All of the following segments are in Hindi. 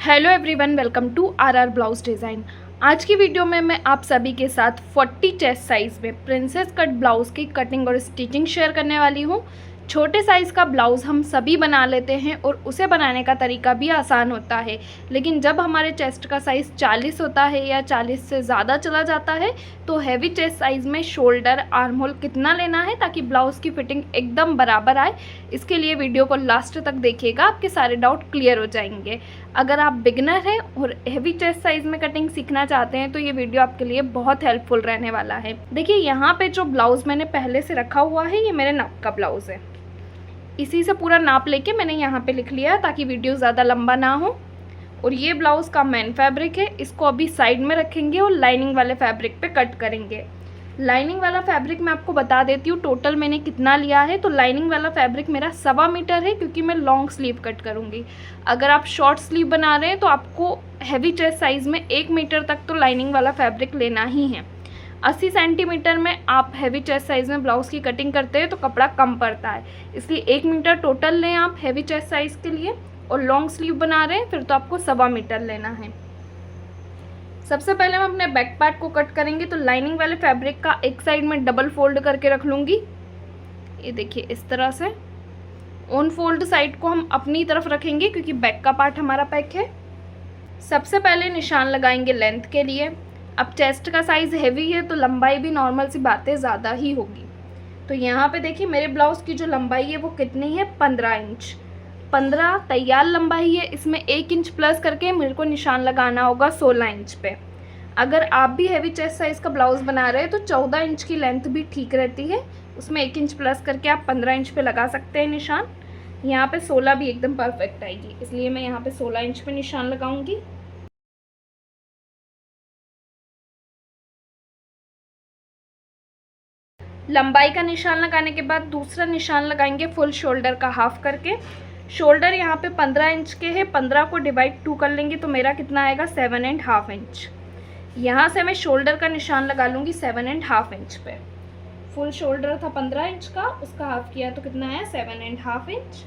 Hello everyone, welcome to our blouse design. आज की वीडियो में मैं आप सभी के साथ 40 चेस्ट साइज़ में प्रिंसेस कट ब्लाउज़ की कटिंग और स्टिचिंग शेयर करने वाली हूँ। छोटे साइज़ का ब्लाउज़ हम सभी बना लेते हैं और उसे बनाने का तरीका भी आसान होता है, लेकिन जब हमारे चेस्ट का साइज़ 40 होता है या 40 से ज़्यादा चला जाता है तो हैवी चेस्ट साइज़ में शोल्डर आर्म होल कितना लेना है ताकि ब्लाउज़ की फिटिंग एकदम बराबर आए, इसके लिए वीडियो को लास्ट तक देखिएगा, आपके सारे डाउट क्लियर हो जाएंगे। अगर आप बिगनर हैं और हैवी चेस्ट साइज़ में कटिंग सीखना चाहते हैं तो ये वीडियो आपके लिए बहुत हेल्पफुल रहने वाला है। देखिए, यहाँ पे जो ब्लाउज़ मैंने पहले से रखा हुआ है ये मेरे नाप का ब्लाउज़ है। इसी से पूरा नाप लेके मैंने यहाँ पे लिख लिया ताकि वीडियो ज़्यादा लंबा ना हो। और ये ब्लाउज़ का मेन फैब्रिक है, इसको अभी साइड में रखेंगे और लाइनिंग वाले फैब्रिक पे कट करेंगे। लाइनिंग वाला फैब्रिक मैं आपको बता देती हूँ टोटल मैंने कितना लिया है। तो लाइनिंग वाला फैब्रिक मेरा 1.25 मीटर है क्योंकि मैं लॉन्ग स्लीव कट करूँगी। अगर आप शॉर्ट स्लीव बना रहे हैं तो आपको हैवी चेस्ट साइज़ में 1 मीटर तक तो लाइनिंग वाला फैब्रिक लेना ही है। 80 सेंटीमीटर में आप हैवी चेस्ट साइज़ में ब्लाउज़ की कटिंग करते हैं तो कपड़ा कम पड़ता है, इसलिए 1 मीटर टोटल लें आप हैवी चेस्ट साइज़ के लिए। और लॉन्ग स्लीव बना रहे हैं फिर तो आपको 1.25 मीटर लेना है। सबसे पहले हम अपने बैक पार्ट को कट करेंगे। तो लाइनिंग वाले फैब्रिक का एक साइड में डबल फोल्ड करके रख लूँगी, ये देखिए इस तरह से। ऑन फोल्ड साइड को हम अपनी तरफ रखेंगे क्योंकि बैक का पार्ट हमारा पैक है। सबसे पहले निशान लगाएंगे लेंथ के लिए। अब चेस्ट का साइज़ हैवी है तो लंबाई भी नॉर्मल सी बातें ज़्यादा ही होगी। तो यहाँ पे देखिए मेरे ब्लाउज़ की जो लंबाई है वो कितनी है, 15 इंच। 15 तैयार लंबाई है, इसमें 1 इंच प्लस करके मेरे को निशान लगाना होगा 16 इंच पे। अगर आप भी हैवी चेस्ट साइज़ का ब्लाउज़ बना रहे हैं तो 14 इंच की लेंथ भी ठीक रहती है, उसमें 1 इंच प्लस करके आप 15 इंच पे लगा सकते हैं निशान। यहाँ पे 16 भी एकदम परफेक्ट आएगी, इसलिए मैं यहाँ पे 16 इंच पे निशान लगाऊंगी। लंबाई का निशान लगाने के बाद दूसरा निशान लगाएंगे फुल शोल्डर का हाफ करके। शोल्डर यहाँ पे 15 इंच के है, 15 को डिवाइड 2 कर लेंगे तो मेरा कितना आएगा, 7.5 इंच। यहाँ से मैं शोल्डर का निशान लगा लूँगी 7.5 इंच पे। फुल शोल्डर था 15 इंच का, उसका हाफ किया तो कितना आया, 7.5 इंच।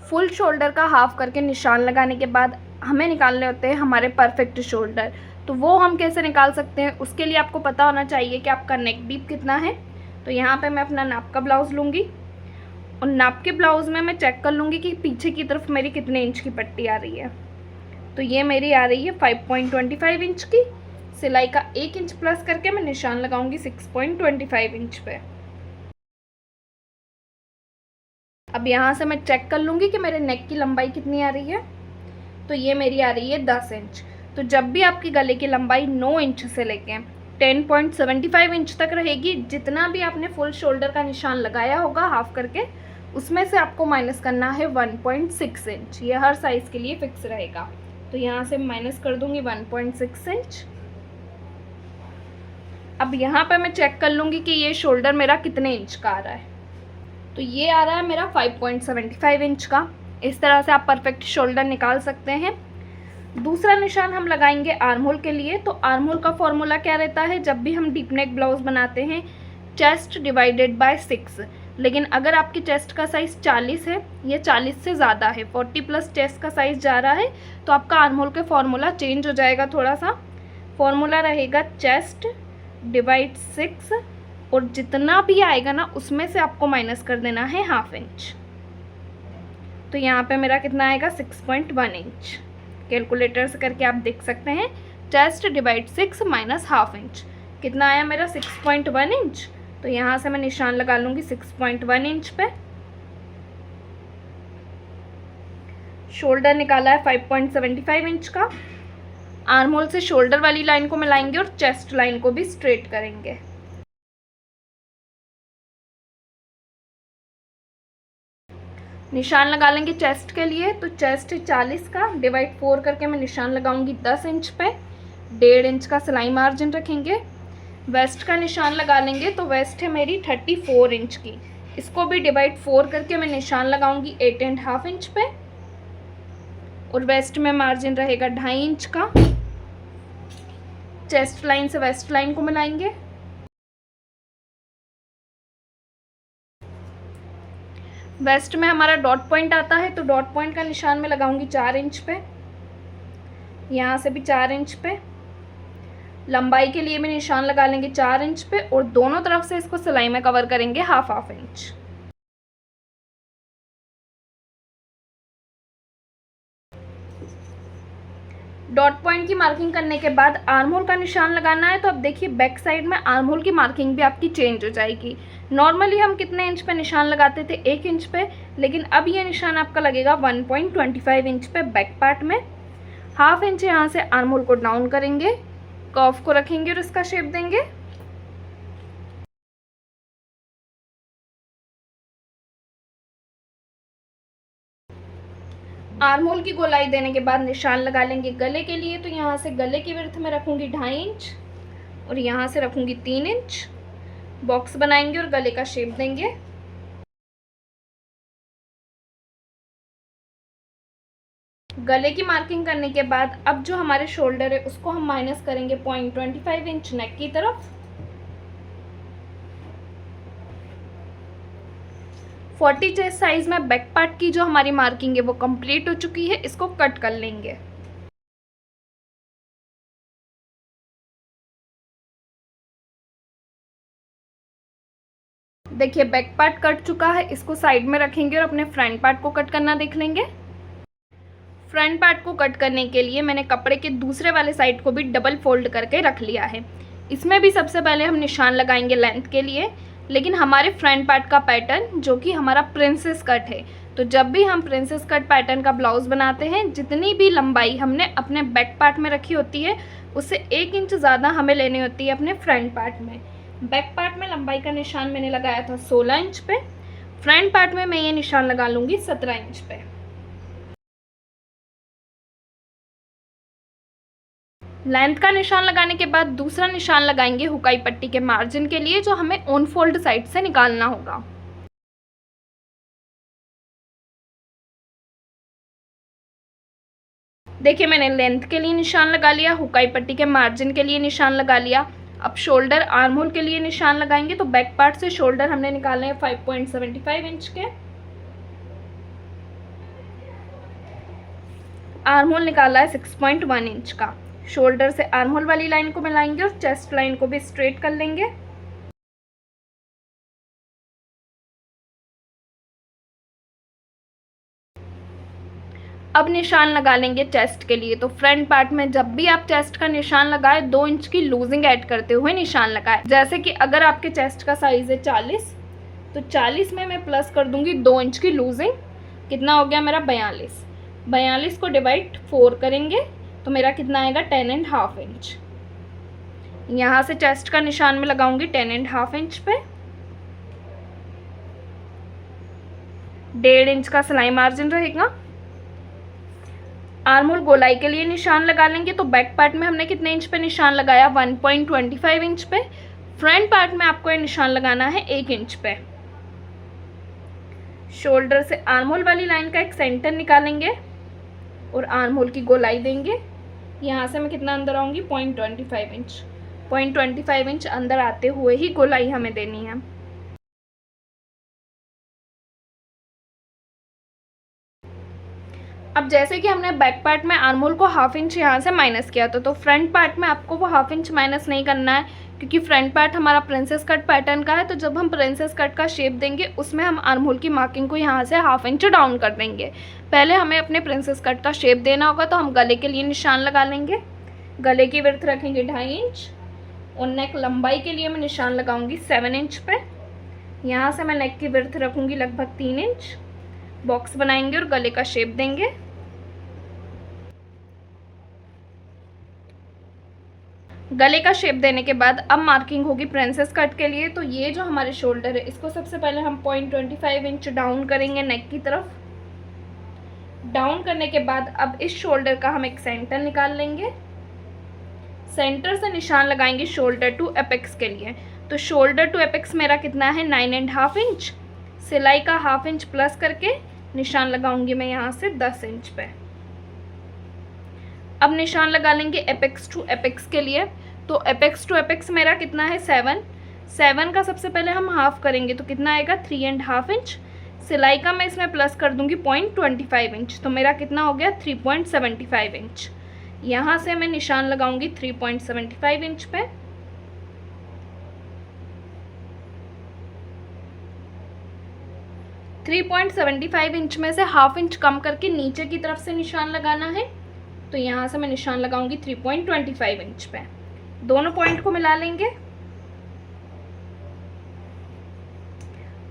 फुल शोल्डर का हाफ करके निशान लगाने के बाद हमें निकालने होते हैं हमारे परफेक्ट शोल्डर। तो वो हम कैसे निकाल सकते हैं, उसके लिए आपको पता होना चाहिए कि आपका नेक डीप कितना है। तो यहाँ पे मैं अपना नाप का ब्लाउज़ लूँगी और नाप के ब्लाउज़ में मैं चेक कर लूँगी कि पीछे की तरफ मेरी कितने इंच की पट्टी आ रही है। तो ये मेरी आ रही है 5.25 इंच की। सिलाई का 1 इंच प्लस करके मैं निशान लगाऊंगी 6.25 इंच पे। अब यहाँ से मैं चेक कर लूँगी कि मेरे नेक की लंबाई कितनी आ रही है। तो ये मेरी आ रही है 10 इंच। तो जब भी आपकी गले की लंबाई 9 इंच से लेके 10.75 इंच तक रहेगी, जितना भी आपने फुल शोल्डर का निशान लगाया होगा हाफ करके, उसमें से आपको माइनस करना है 1.6 इंच। ये हर साइज़ के लिए फिक्स रहेगा। तो यहाँ से माइनस कर दूँगी 1.6 इंच। अब यहाँ पे मैं चेक कर लूँगी कि ये शोल्डर मेरा कितने इंच का आ रहा है। तो ये आ रहा है मेरा 5.75 इंच का। इस तरह से आप परफेक्ट शोल्डर निकाल सकते हैं। दूसरा निशान हम लगाएंगे आर्म होल के लिए। तो आर्म होल का फॉर्मूला क्या रहता है, जब भी हम डीप नेक ब्लाउज बनाते हैं, चेस्ट डिवाइडेड बाय 6। लेकिन अगर आपकी चेस्ट का साइज़ 40 है, ये 40 से ज़्यादा है, 40 प्लस चेस्ट का साइज़ जा रहा है, तो आपका आर्म होल का फॉर्मूला चेंज हो जाएगा थोड़ा सा। फॉर्मूला रहेगा चेस्ट डिवाइड 6 और जितना भी आएगा ना उसमें से आपको माइनस कर देना है हाफ इंच। तो यहाँ पे मेरा कितना आएगा, 6.1 इंच। कैलकुलेटर से करके आप देख सकते हैं, chest divide 6 minus half inch कितना आया मेरा, 6.1 इंच। तो यहाँ से मैं निशान लगा लूँगी 6.1 इंच पे। शोल्डर निकाला है 5.75 इंच का। आर्म होल से शोल्डर वाली लाइन को मिलाएंगे और चेस्ट लाइन को भी स्ट्रेट करेंगे। निशान लगा लेंगे चेस्ट के लिए। तो चेस्ट 40 का डिवाइड 4 करके मैं निशान लगाऊंगी 10 इंच पे। 1.5 इंच का सिलाई मार्जिन रखेंगे। वेस्ट का निशान लगा लेंगे। तो वेस्ट है मेरी 34 इंच की, इसको भी डिवाइड 4 करके मैं निशान लगाऊंगी 8.5 इंच पे। और वेस्ट में मार्जिन रहेगा 2.5 इंच का। चेस्ट लाइन से वेस्ट लाइन को मिलाएंगे। वेस्ट में हमारा डॉट पॉइंट आता है, तो डॉट पॉइंट का निशान मैं लगाऊंगी 4 इंच पे। यहाँ से भी 4 इंच पे। लंबाई के लिए भी निशान लगा लेंगे 4 इंच पे और दोनों तरफ से इसको सिलाई में कवर करेंगे हाफ इंच। डॉट पॉइंट की मार्किंग करने के बाद आर्म होल का निशान लगाना है। तो अब देखिए बैक साइड में आर्म होल की मार्किंग भी आपकी चेंज हो जाएगी। नॉर्मली हम कितने इंच पे निशान लगाते थे, 1 इंच पे, लेकिन अब ये निशान आपका लगेगा 1.25 इंच पे बैक पार्ट में। हाफ इंच यहाँ से आर्म होल को डाउन करेंगे, कर्व को रखेंगे और इसका शेप देंगे। आर्म होल की गोलाई देने के बाद निशान लगा लेंगे गले के लिए। तो यहाँ से गले की विड्थ में रखूँगी 2.5 इंच और यहाँ से रखूँगी 3 इंच। बॉक्स बनाएंगे और गले का शेप देंगे। गले की मार्किंग करने के बाद अब जो हमारे शोल्डर है उसको हम माइनस करेंगे 0.25 इंच नेक की तरफ। 40 चेस्ट साइज में बैक पार्ट की जो हमारी मार्किंग है वो कंप्लीट हो चुकी है। इसको कट कर लेंगे। देखिए बैक पार्ट कट चुका है, इसको साइड में रखेंगे और अपने फ्रंट पार्ट को कट करना देख लेंगे। फ्रंट पार्ट को कट करने के लिए मैंने कपड़े के दूसरे वाले साइड को भी डबल फोल्ड करके रख लिया है। इसमें भी सबसे पहले हम निशान लगाएंगे लेंथ के लिए, लेकिन हमारे फ्रंट पार्ट का पैटर्न जो कि हमारा प्रिंसेस कट है, तो जब भी हम प्रिंसेस कट पैटर्न का ब्लाउज़ बनाते हैं जितनी भी लंबाई हमने अपने बैक पार्ट में रखी होती है उससे 1 इंच ज़्यादा हमें लेनी होती है अपने फ्रंट पार्ट में। बैक पार्ट में लंबाई का निशान मैंने लगाया था 16 इंच पे, फ्रंट पार्ट में मैं ये निशान लगा लूँगी 17 इंच पे। लेंथ का निशान लगाने के बाद दूसरा निशान लगाएंगे हुकाई पट्टी के मार्जिन के लिए, जो हमें ऑन फोल्ड साइड से निकालना होगा। देखिए मैंने लेंथ के लिए निशान लगा लिया, हुकाई पट्टी के मार्जिन के लिए निशान लगा लिया। अब शोल्डर आर्म होल के लिए निशान लगाएंगे। तो बैक पार्ट से शोल्डर हमने निकाले हैं 5.75 इंच के। आर्म होल निकाला है 6.1 इंच का। शोल्डर से आर्म होल वाली लाइन को मिलाएंगे और चेस्ट लाइन को भी स्ट्रेट कर लेंगे। अब निशान लगा लेंगे चेस्ट के लिए। तो फ्रंट पार्ट में जब भी आप चेस्ट का निशान लगाएं 2 इंच की लूजिंग ऐड करते हुए निशान लगाएं। जैसे कि अगर आपके चेस्ट का साइज है 40, तो 40 में मैं प्लस कर दूंगी 2 इंच की लूजिंग। कितना हो गया मेरा 42। 42 को डिवाइड 4 करेंगे तो मेरा कितना आएगा 10.5 इंच। यहाँ से चेस्ट का निशान में लगाऊंगी 10.5 इंच पे। 1.5 इंच का सिलाई मार्जिन रहेगा। आर्म होल गोलाई के लिए निशान लगा लेंगे। तो बैक पार्ट में हमने कितने इंच पे निशान लगाया 1.25 इंच पे। फ्रंट पार्ट में आपको ये निशान लगाना है 1 इंच पे। शोल्डर से आर्म होल वाली लाइन का एक सेंटर निकालेंगे और आर्म होल की गोलाई देंगे। यहाँ से मैं कितना अंदर आऊँगी 0.25 इंच। 0.25 इंच अंदर आते हुए ही गोलाई हमें देनी है। अब जैसे कि हमने बैक पार्ट में आर्म होल को हाफ इंच यहाँ से माइनस किया था, तो फ्रंट पार्ट में आपको वो हाफ इंच माइनस नहीं करना है, क्योंकि फ्रंट पार्ट हमारा प्रिंसेस कट पैटर्न का है। तो जब हम प्रिंसेस कट का शेप देंगे उसमें हम आर्म होल की मार्किंग को यहाँ से हाफ इंच डाउन कर देंगे। पहले हमें अपने प्रिंसेस कट का शेप देना होगा। तो हम गले के लिए निशान लगा लेंगे। गले की विड्थ रखेंगे 2.5 इंच और नेक लंबाई के लिए मैं निशान लगाऊंगी 7 इंच पे। यहाँ से मैं नेक की विड्थ रखूँगी लगभग 3 इंच। बॉक्स बनाएंगे और गले का शेप देंगे। गले का शेप देने के बाद अब मार्किंग होगी प्रिंसेस कट के लिए। तो ये जो हमारे शोल्डर है इसको सबसे पहले हम 0.25 इंच डाउन करेंगे नेक की तरफ। डाउन करने के बाद अब इस शोल्डर का हम एक सेंटर निकाल लेंगे। सेंटर से निशान लगाएंगे शोल्डर टू एपेक्स के लिए। तो शोल्डर टू एपेक्स मेरा कितना है 9.5 इंच। सिलाई का हाफ इंच प्लस करके निशान लगाऊंगी मैं यहाँ से 10 इंच पे। अब निशान लगा लेंगे एपेक्स टू एपेक्स के लिए। तो एपेक्स टू एपेक्स मेरा कितना है 7 का सबसे पहले हम हाफ करेंगे तो कितना आएगा 3.5 इंच। सिलाई का मैं इसमें प्लस कर दूंगी 0.25 इंच। तो मेरा कितना हो गया 3.75 इंच। यहाँ से मैं निशान लगाऊंगी 3.75 इंच पे। थ्री 3.75 इंच में से हाफ इंच कम करके नीचे की तरफ से निशान लगाना है। तो यहाँ से मैं निशान लगाऊंगी 3.25 इंच पे। दोनों पॉइंट को मिला लेंगे।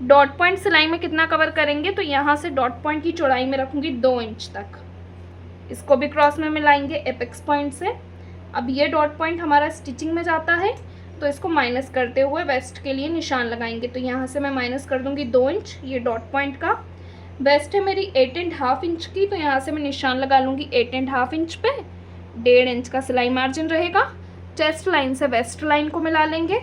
डॉट पॉइंट सिलाई में कितना कवर करेंगे, तो यहाँ से डॉट पॉइंट की चौड़ाई में रखूंगी 2 इंच तक। इसको भी क्रॉस में मिलाएंगे एपेक्स पॉइंट से। अब ये डॉट पॉइंट हमारा स्टिचिंग में जाता है, तो इसको माइनस करते हुए वेस्ट के लिए निशान लगाएंगे। तो यहाँ से मैं माइनस कर दूंगी 2 इंच ये डॉट पॉइंट का। वेस्ट है मेरी 8.5 इंच की, तो यहाँ से मैं निशान लगा लूँगी 8.5 इंच पे। 1.5 इंच का सिलाई मार्जिन रहेगा। चेस्ट लाइन से वेस्ट लाइन को मिला लेंगे।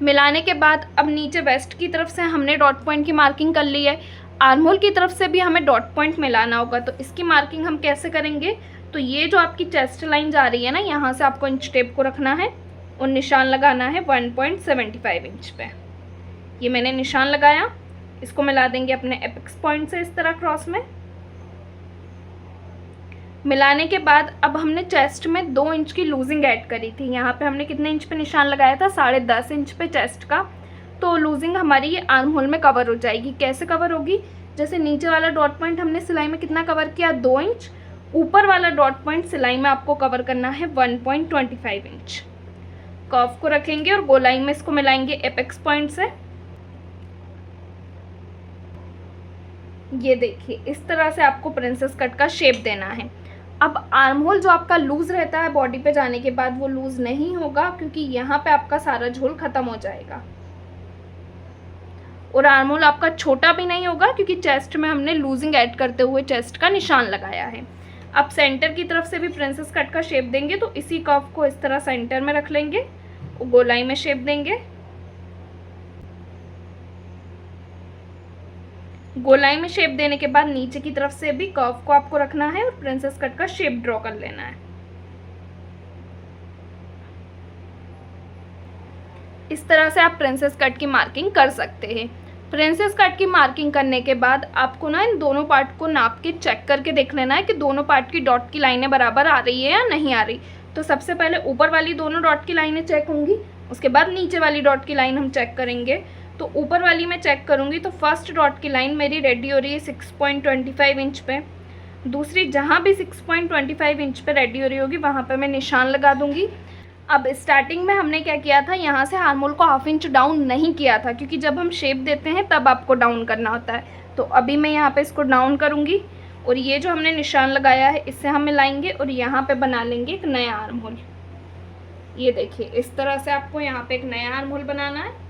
मिलाने के बाद अब नीचे वेस्ट की तरफ से हमने डॉट पॉइंट की मार्किंग कर ली है। आर्महोल की तरफ से भी हमें डॉट पॉइंट मिलाना होगा, तो इसकी मार्किंग हम कैसे करेंगे, तो ये जो आपकी चेस्ट लाइन जा रही है ना, यहाँ से आपको इंच टेप को रखना है और निशान लगाना है 1.75 इंच पे। ये मैंने निशान लगाया। इसको मिला देंगे अपने एपेक्स पॉइंट से इस तरह क्रॉस में। मिलाने के बाद अब हमने चेस्ट में 2 इंच की लूजिंग ऐड करी थी। यहाँ पे हमने कितने इंच पे निशान लगाया था, 10.5 इंच पे चेस्ट का। तो लूजिंग हमारी ये आर्म होल में कवर हो जाएगी। कैसे कवर होगी, जैसे नीचे वाला डॉट पॉइंट हमने सिलाई में कितना कवर किया, 2 इंच। ऊपर वाला डॉट पॉइंट सिलाई में आपको कवर करना है 1.25 इंच। कर्व को रखेंगे और गोलाई में इसको मिलाएंगे एपेक्स पॉइंट से। ये देखिए इस तरह से आपको प्रिंसेस कट का शेप देना है। अब आर्म होल जो आपका लूज रहता है बॉडी पे जाने के बाद, वो लूज नहीं होगा, क्योंकि यहाँ पे आपका सारा झोल खत्म हो जाएगा। और आर्म होल आपका छोटा भी नहीं होगा, क्योंकि चेस्ट में हमने लूजिंग ऐड करते हुए चेस्ट का निशान लगाया है। अब सेंटर की तरफ से भी प्रिंसेस कट का शेप देंगे, तो इसी कर्व को इस तरह सेंटर में रख लेंगे और गोलाई में शेप देंगे। गोलाई में शेप देने के बाद नीचे की तरफ से भी कर्व को आपको रखना है और प्रिंसेस कट का शेप ड्रॉ कर लेना है। इस तरह से आप प्रिंसेस कट की मार्किंग कर सकते हैं। प्रिंसेस कट की मार्किंग करने के बाद आपको ना इन दोनों पार्ट को नाप के चेक करके देख लेना है कि दोनों पार्ट की डॉट की लाइनें बराबर आ रही है या नहीं आ रही। तो सबसे पहले ऊपर वाली दोनों डॉट की लाइनें चेक होंगी, उसके बाद नीचे वाली डॉट की लाइन हम चेक करेंगे। तो ऊपर वाली मैं चेक करूँगी तो फर्स्ट डॉट की लाइन मेरी रेडी हो रही है 6.25 इंच पे। दूसरी जहाँ भी 6.25 इंच पे रेडी हो रही होगी वहाँ पे मैं निशान लगा दूँगी। अब स्टार्टिंग में हमने क्या किया था, यहाँ से आर्म होल को हाफ इंच डाउन नहीं किया था, क्योंकि जब हम शेप देते हैं तब आपको डाउन करना होता है। तो अभी मैं यहाँ पे इसको डाउन करूँगी और ये जो हमने निशान लगाया है इससे हम मिलाएंगे और यहाँ पे बना लेंगे एक नया आर्म होल। ये देखिए इस तरह से आपको यहाँ पे एक नया आर्म होल बनाना है।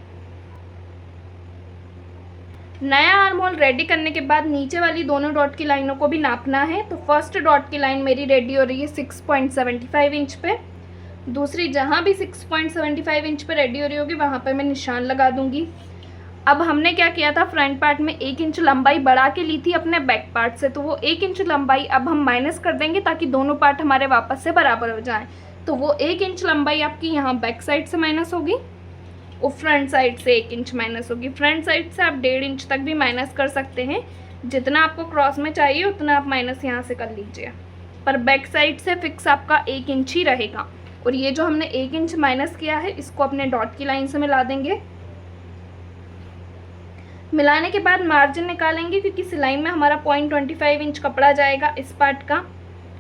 नया आर्म होल रेडी करने के बाद नीचे वाली दोनों डॉट की लाइनों को भी नापना है। तो फर्स्ट डॉट की लाइन मेरी रेडी हो रही है 6.75 इंच पे। दूसरी जहाँ भी 6.75 इंच पे रेडी हो रही होगी वहाँ पे मैं निशान लगा दूंगी। अब हमने क्या किया था, फ्रंट पार्ट में 1 इंच लंबाई बढ़ा के ली थी अपने बैक पार्ट से, तो वो 1 इंच लंबाई अब हम माइनस कर देंगे ताकि दोनों पार्ट हमारे वापस से बराबर हो जाएं। तो वो 1 इंच लंबाई आपकी यहाँ बैक साइड से माइनस होगी और फ्रंट साइड से 1 इंच माइनस होगी। फ्रंट साइड से आप 1.5 इंच तक भी माइनस कर सकते हैं, जितना आपको क्रॉस में चाहिए उतना आप माइनस यहाँ से कर लीजिए, पर बैक साइड से फिक्स आपका 1 इंच ही रहेगा। और ये जो हमने 1 इंच माइनस किया है इसको अपने डॉट की लाइन से मिला देंगे। मिलाने के बाद मार्जिन निकालेंगे, क्योंकि सिलाई में हमारा 0.25 इंच कपड़ा जाएगा इस पार्ट का,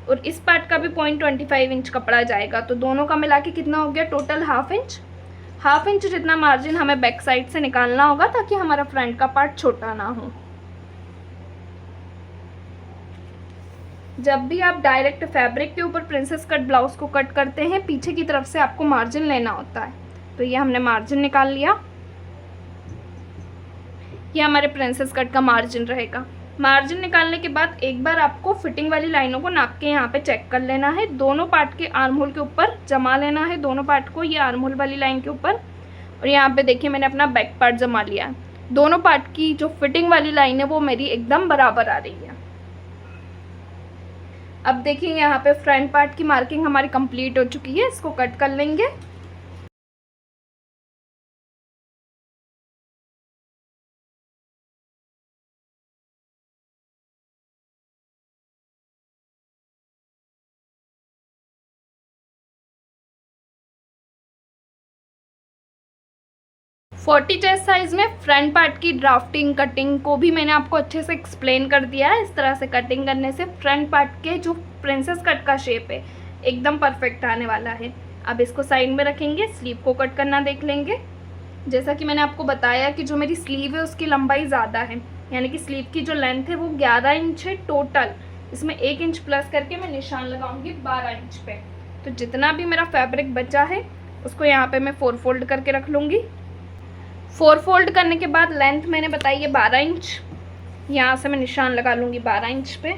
और इस पार्ट का भी 0.25 इंच कपड़ा जाएगा। तो दोनों का मिला के कितना हो गया टोटल, हाफ इंच जितना मार्जिन हमें बैक साइड से निकालना होगा ताकि हमारा फ्रंट का पार्ट छोटा ना हो। जब भी आप डायरेक्ट फैब्रिक के ऊपर प्रिंसेस कट ब्लाउज को कट करते हैं, पीछे की तरफ से आपको मार्जिन लेना होता है। तो ये हमने मार्जिन निकाल लिया। ये हमारे प्रिंसेस कट का मार्जिन रहेगा। मार्जिन निकालने के बाद एक बार आपको फिटिंग वाली लाइनों को नाप के यहाँ पे चेक कर लेना है। दोनों पार्ट के आर्म होल के ऊपर जमा लेना है, दोनों पार्ट को ये आर्म होल वाली लाइन के ऊपर। और यहाँ पे देखिए मैंने अपना बैक पार्ट जमा लिया है। दोनों पार्ट की जो फिटिंग वाली लाइन है वो मेरी एकदम बराबर आ रही है। अब देखिए यहाँ पे फ्रंट पार्ट की मार्किंग हमारी कंप्लीट हो चुकी है, इसको कट कर लेंगे। 40 चेस्ट साइज़ में फ्रंट पार्ट की ड्राफ्टिंग कटिंग को भी मैंने आपको अच्छे से एक्सप्लेन कर दिया है। इस तरह से कटिंग करने से फ्रंट पार्ट के जो प्रिंसेस कट का शेप है एकदम परफेक्ट आने वाला है। अब इसको साइड में रखेंगे, स्लीव को कट करना देख लेंगे। जैसा कि मैंने आपको बताया कि जो मेरी स्लीव है उसकी लंबाई ज़्यादा है, यानी कि स्लीव की जो लेंथ है वो 11 इंच है टोटल। इसमें 1 इंच प्लस करके मैं निशान लगाऊंगी 12 इंच पे। तो जितना भी मेरा फैब्रिक बचा है उसको यहाँ पे मैं 4 फोल्ड करके रख लूँगी। 4 फोल्ड करने के बाद लेंथ मैंने बताई है 12 इंच, यहाँ से मैं निशान लगा लूँगी 12 इंच पे।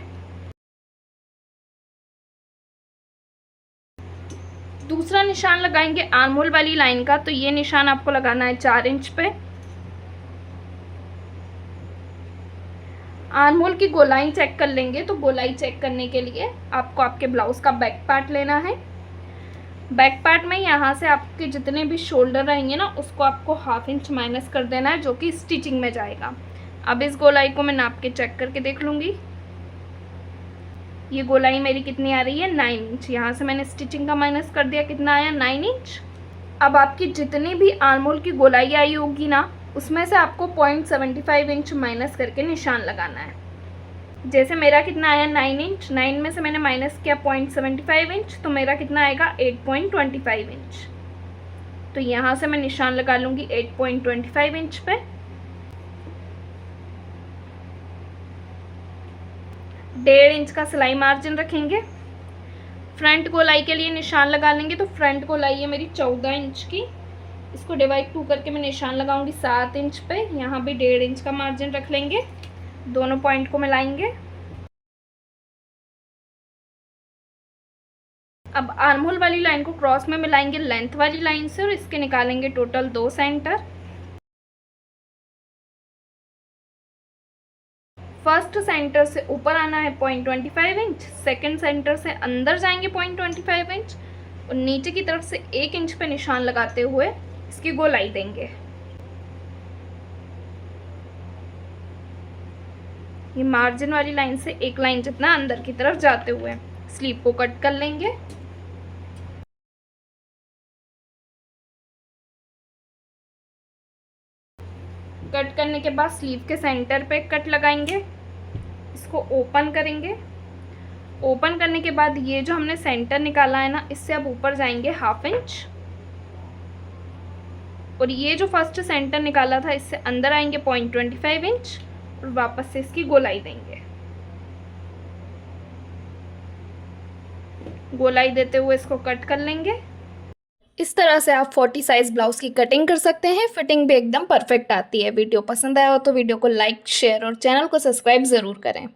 दूसरा निशान लगाएंगे आर्म होल वाली लाइन का, तो ये निशान आपको लगाना है 4 इंच पे। आर्म होल की गोलाई चेक कर लेंगे, तो गोलाई चेक करने के लिए आपको आपके ब्लाउज़ का बैक पार्ट लेना है। बैक पार्ट में यहाँ से आपके जितने भी शोल्डर रहेंगे ना उसको आपको ½ इंच माइनस कर देना है, जो कि स्टिचिंग में जाएगा। अब इस गोलाई को मैं नाप के चेक करके देख लूँगी। ये गोलाई मेरी कितनी आ रही है, 9 इंच। यहाँ से मैंने स्टिचिंग का माइनस कर दिया, कितना आया, 9 इंच। अब आपकी जितनी भी आर्म होल की गोलाई आई होगी ना उसमें से आपको 0.75 इंच माइनस करके निशान लगाना है। जैसे मेरा कितना आया, 9 इंच, 9 में से मैंने माइनस किया 0.75 इंच, तो मेरा कितना आएगा 8.25 इंच। तो यहाँ से मैं निशान लगा लूँगी 8.25 इंच पे। डेढ़ इंच का सिलाई मार्जिन रखेंगे। फ्रंट गोलाई के लिए निशान लगा लेंगे, तो फ्रंट गोलाई है मेरी 14 इंच की। इसको डिवाइड 2 करके मैं निशान लगाऊंगी 7 इंच पे। यहाँ भी 1.5 इंच का मार्जिन रख लेंगे, दोनों पॉइंट को मिलाएंगे। अब आर्म होल वाली लाइन को क्रॉस में मिलाएंगे लेंथ वाली लाइन से, और इसके निकालेंगे टोटल 2 सेंटर। फर्स्ट सेंटर से ऊपर आना है 0.25 इंच, सेकंड सेंटर से अंदर जाएंगे 0.25 इंच, और नीचे की तरफ से 1 इंच पे निशान लगाते हुए इसकी गोलाई देंगे। ये मार्जिन वाली लाइन से 1 लाइन जितना अंदर की तरफ जाते हुए स्लीव को कट कर लेंगे। कट करने के बाद स्लीव के सेंटर पे कट लगाएंगे, इसको ओपन करेंगे। ओपन करने के बाद ये जो हमने सेंटर निकाला है ना इससे अब ऊपर जाएंगे ½ इंच, और ये जो फर्स्ट सेंटर निकाला था इससे अंदर आएंगे 0.25 इंच, और वापस से इसकी गोलाई देंगे। गोलाई देते हुए इसको कट कर लेंगे। इस तरह से आप 40 साइज़ ब्लाउज़ की कटिंग कर सकते हैं। फिटिंग भी एकदम परफेक्ट आती है। वीडियो पसंद आया हो तो वीडियो को लाइक, शेयर और चैनल को सब्सक्राइब ज़रूर करें।